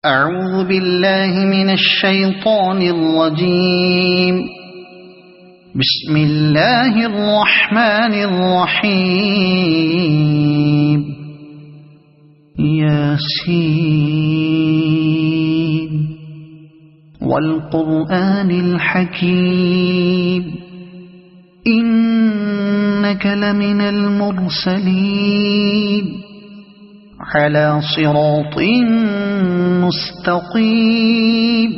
أعوذ بالله من الشيطان الرجيم. بسم الله الرحمن الرحيم. ياسين والقرآن الحكيم إنك لمن المرسلين على صراط مستقيم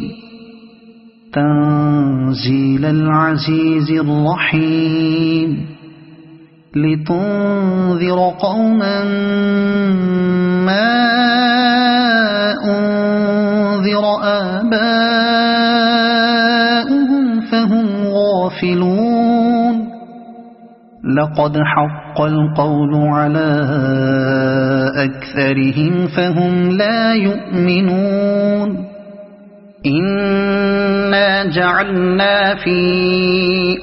تنزيل العزيز الرحيم لتنذر قوما ما أنذر آباؤهم فهم غافلون. لقد حق القول على أكثرهم فهم لا يؤمنون. إنا جعلنا في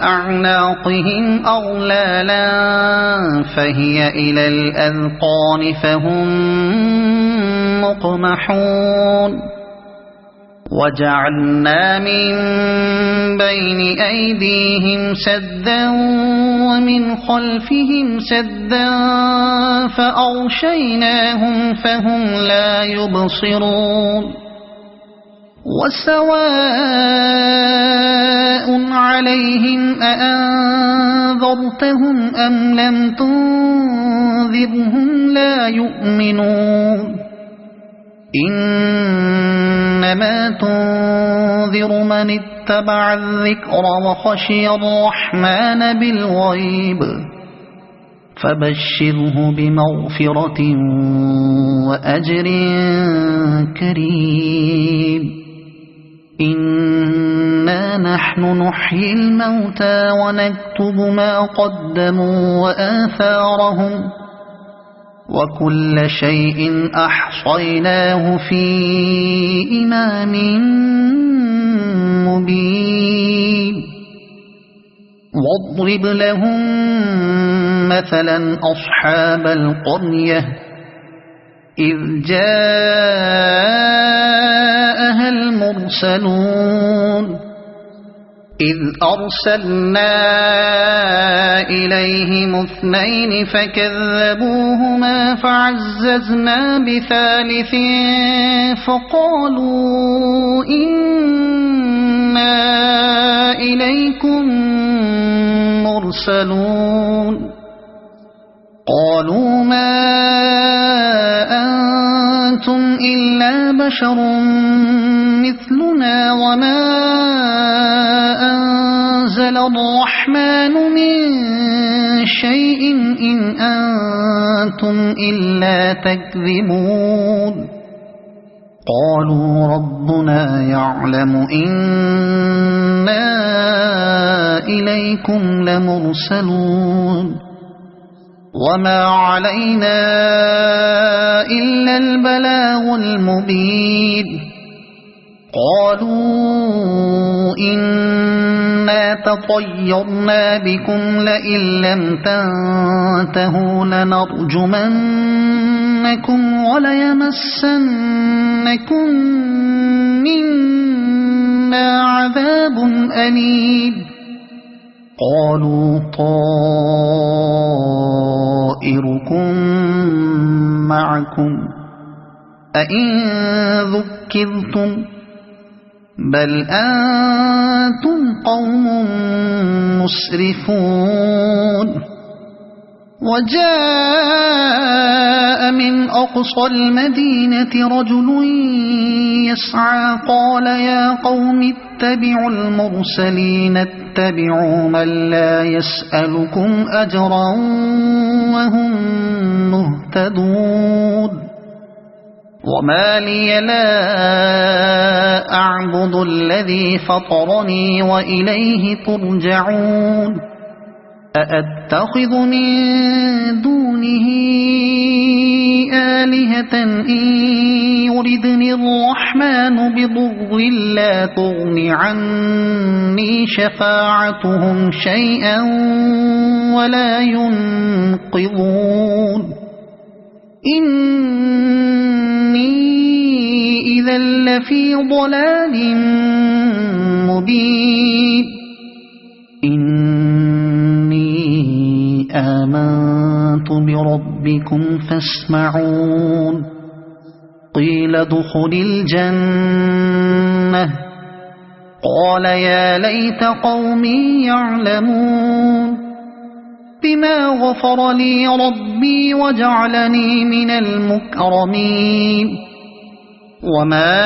أعناقهم أغلالا فهي إلى الأذقان فهم مقمحون. وجعلنا من بين أيديهم سدا ومن خلفهم سدا فأغشيناهم فهم لا يبصرون. وسواء عليهم أأنذرتهم أم لم تنذرهم لا يؤمنون. إنما تنذر من اتبع الذكر وخشي الرحمن بالغيب فبشره بمغفرة وأجر كريم. إنا نحن نحيي الموتى ونكتب ما قدموا وآثارهم وكل شيء أحصيناه في إمام مبين. واضرب لهم مثلا أصحاب القرية إذ جاءها المرسلون إذ أرسلنا إليهم اثنين فكذبوهما فعززنا بثالث فقالوا إنا إليكم مرسلون. قالوا ما أنتم إلا بشر مثلنا وما أنزل الرحمن من شيء إن أنتم إلا تكذبون. قالوا ربنا يعلم إنا إليكم لمرسلون وما علينا إلا البلاغ المبين. قالوا إنا تطيرنا بكم لئن لم تنتهوا لنرجمنكم وليمسنكم منا عذاب أليم. قالوا طائركم معكم أئن ذكرتم بل أنتم قوم مسرفون. وجاء من أقصى المدينة رجل يسعى قال يا قوم اتبعوا المرسلين اتبعوا من لا يسألكم أجرا وهم مهتدون. وما لي لا أعبد الذي فطرني وإليه ترجعون. أأتخذ من دونه آلهة إن يردني الرحمن بضر لا تغن عني شفاعتهم شيئا ولا ينقذون. إني إذا لفي ضلال مبين إني آمنت بربكم فاسمعون قيل ادخل الجنة قال يا ليت قومي يعلمون بما غفر لي ربي وجعلني من المكرمين وما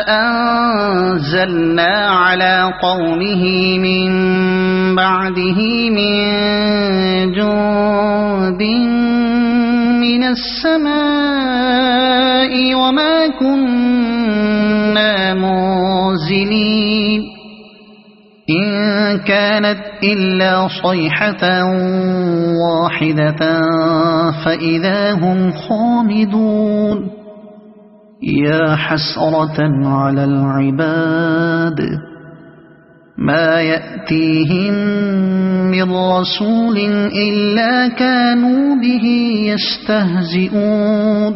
أنزلنا على قومه من بعده من جند من السماء وما كنا منزلين إن كانت إلا صيحة واحدة فإذا هم خامدون يا حسرة على العباد ما يأتيهم من رسول إلا كانوا به يستهزئون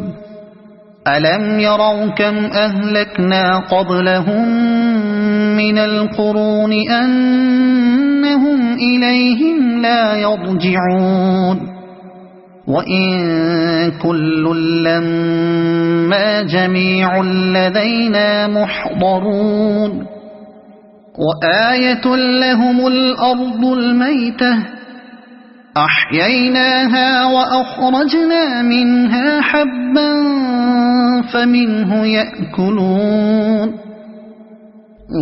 ألم يروا كم أهلكنا قبلهم من القرون أنهم إليهم لا يرجعون وإن كل لما جميع لدينا محضرون وآية لهم الأرض الميتة أحييناها وأخرجنا منها حبا فمنه يأكلون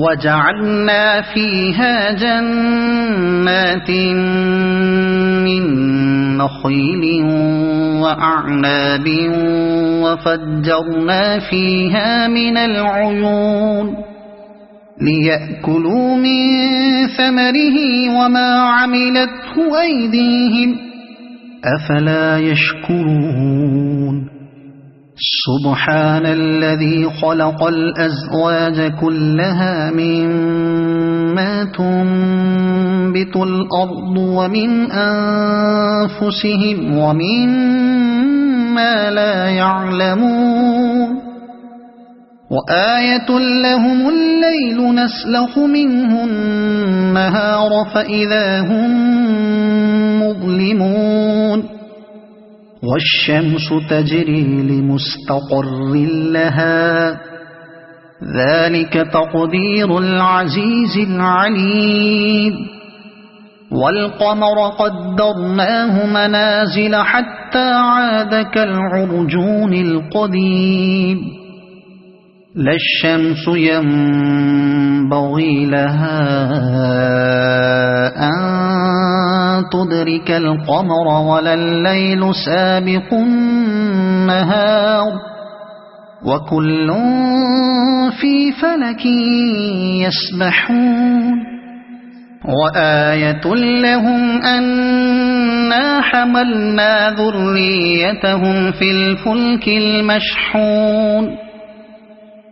وجعلنا فيها جنات من نخيل وأعناب وفجرنا فيها من العيون ليأكلوا من ثمره وما عملته أيديهم أفلا يشكرون سبحان الذي خلق الأزواج كلها مما تنبت الأرض ومن أنفسهم ومما لا يعلمون وآية لهم الليل نسلخ منه النهار فإذا هم مظلمون والشمس تجري لمستقر لها ذلك تقدير العزيز العليم والقمر قدرناه منازل حتى عاد كالعرجون القديم لا الشمس ينبغي لها أن تدرك القمر ولا الليل سابق النهار وكل في فلك يسبحون وآية لهم أنا حملنا ذريتهم في الفلك المشحون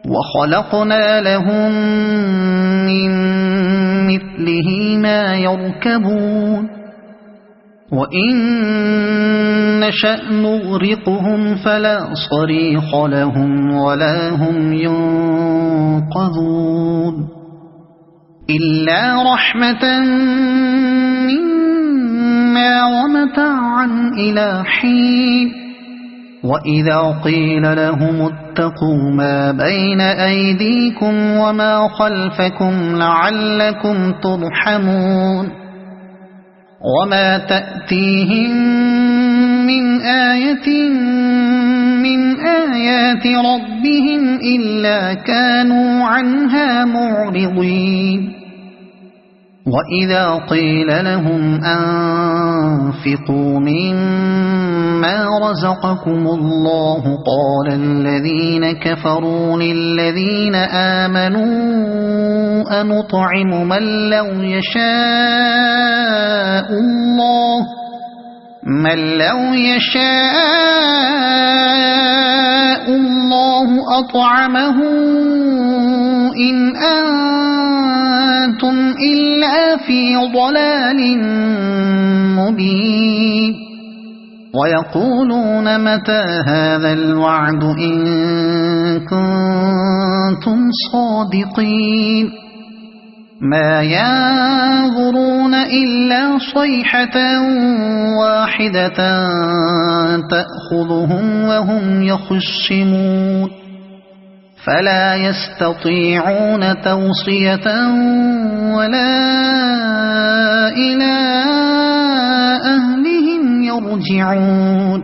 وخلقنا لهم من مثله ما يركبون وإن نشأ نغرقهم فلا صريخ لهم ولا هم ينقذون إلا رحمة منا ومتاعا إلى حين وإذا قيل لهم اتقوا ما بين أيديكم وما خلفكم لعلكم ترحمون وما تأتيهم من آية من آيات ربهم إلا كانوا عنها معرضين وإذا قيل لهم أنفقوا مما رزقكم الله قال الذين كفروا للذين آمنوا أنطعم من لو يشاء الله أطعمه إن أنتم إلا في ضلال مبين ويقولون متى هذا الوعد إن كنتم صادقين ما ينظرون إلا صيحة واحدة تأخذهم وهم يخصمون فلا يستطيعون توصية ولا إلى أهلهم يرجعون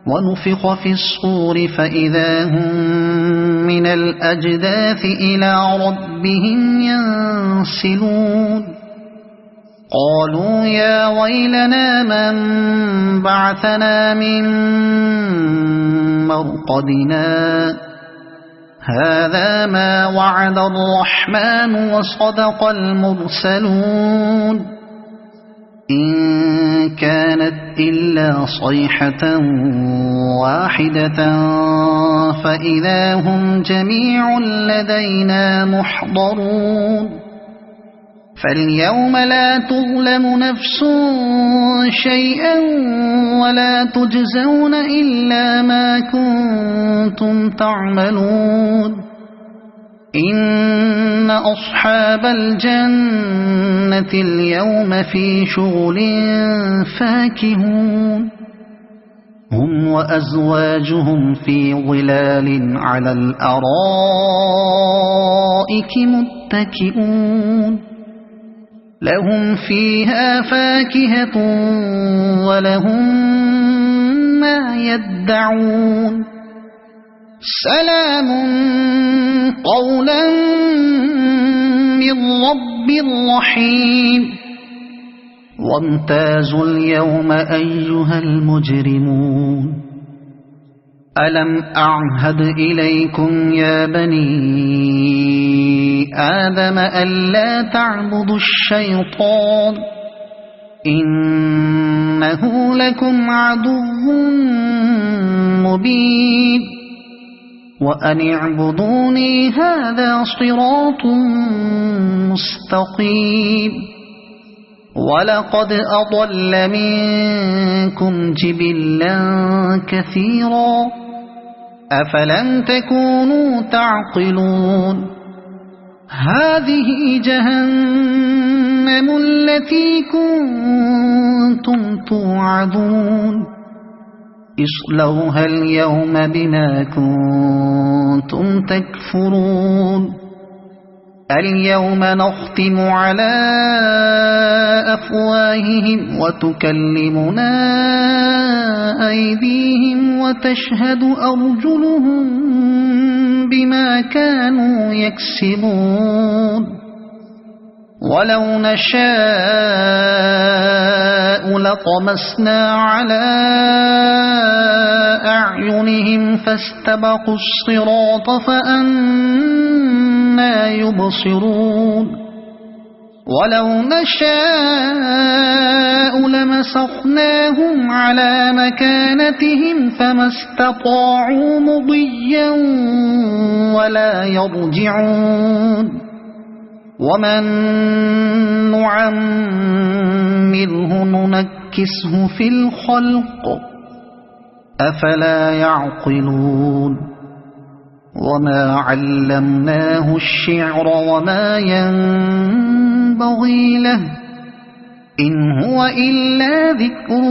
ونفخ في الصور فإذا هم من الأجداث إلى ربهم ينسلون قالوا يا ويلنا من بعثنا من مرقدنا هذا ما وعد الرحمن وصدق المرسلون إن كانت إلا صيحة واحدة فإذا هم جميع لدينا محضرون فاليوم لا تظلم نفس شيئا ولا تجزون إلا ما كنتم تعملون إن أصحاب الجنة اليوم في شغل فاكهون هم وأزواجهم في ظلال على الأرائك متكئون لهم فيها فاكهة ولهم ما يدعون سلام قولا من رب رحيم وامتازوا اليوم أيها المجرمون ألم أعهد إليكم يا بني آدم ألا تعبدوا الشيطان إنه لكم عدو مبين وأن اعبدوني هذا صراط مستقيم ولقد أضل منكم جبلا كثيرا أفلم تكونوا تعقلون هذه جهنم التي كنتم توعدون اصلوها اليوم بما كنتم تكفرون اليوم نختم على أفواههم وتكلمنا أيديهم وتشهد أرجلهم بما كانوا يكسبون ولو نشاء لطمسنا على أعينهم فاستبقوا الصراط فأنى يبصرون ولو نشاء لمسخناهم على مكانتهم فما استطاعوا مضيا ولا يرجعون ومن نعمره ننكسه في الخلق أفلا يعقلون وما علمناه الشعر وما ينبغي له إن هو إلا ذكر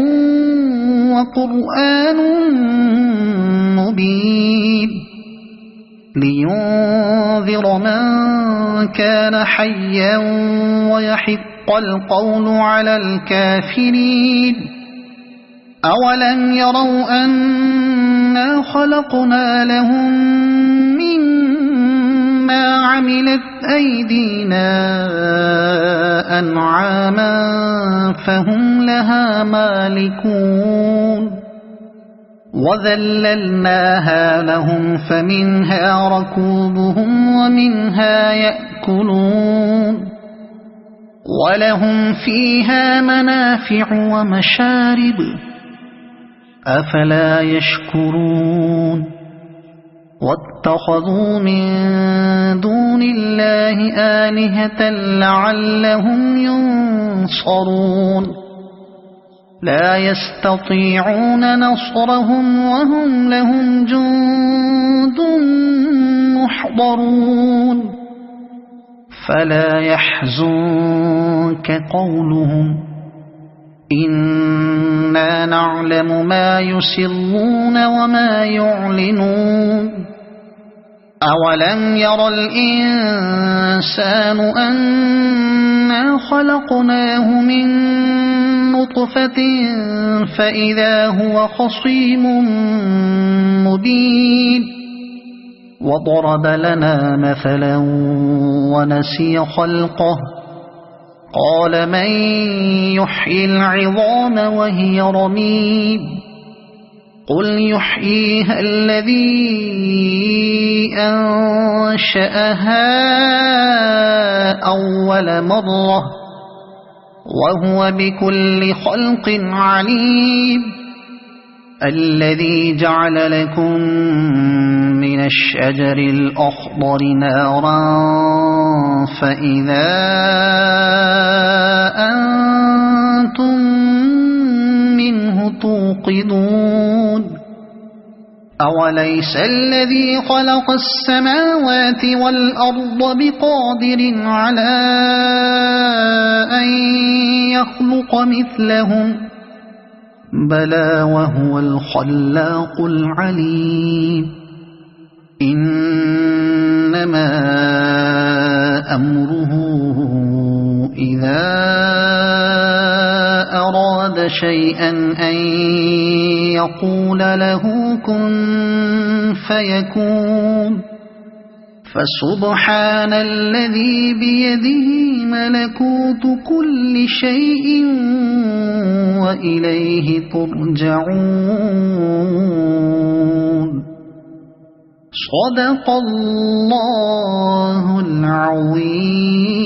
وقرآن مبين لينذر من كان حيا ويحق القول على الكافرين أولم يروا أنا خلقنا لهم مما عملت أيدينا أنعاما فهم لها مالكون وذللناها لهم فمنها ركوبهم ومنها يأكلون ولهم فيها منافع ومشارب أفلا يشكرون واتخذوا من دون الله آلهة لعلهم ينصرون لا يستطيعون نصرهم وهم لهم جند محضرون فلا يحزنك قولهم إنا نعلم ما يسرون وما يعلنون أولم ير الإنسان أنا خلقناه من نطفة فإذا هو خصيم مبين وضرب لنا مثلا ونسي خلقه قال من يحيي العظام وهي رميم قل يحييها الذي أنشأها أول مرة وهو بكل خلق عليم الذي جعل لكم من الشجر الأخضر نارا فإذا أنتم منه توقدون أوليس الذي خلق السماوات والأرض بقادر على أن يخلق مثلهم بلى وهو الخلاق العليم إنما أمره إذا أراد شيئا أن يقول له كن فيكون فسبحان الذي بيده ملكوت كل شيء وإليه ترجعون صدق الله العظيم.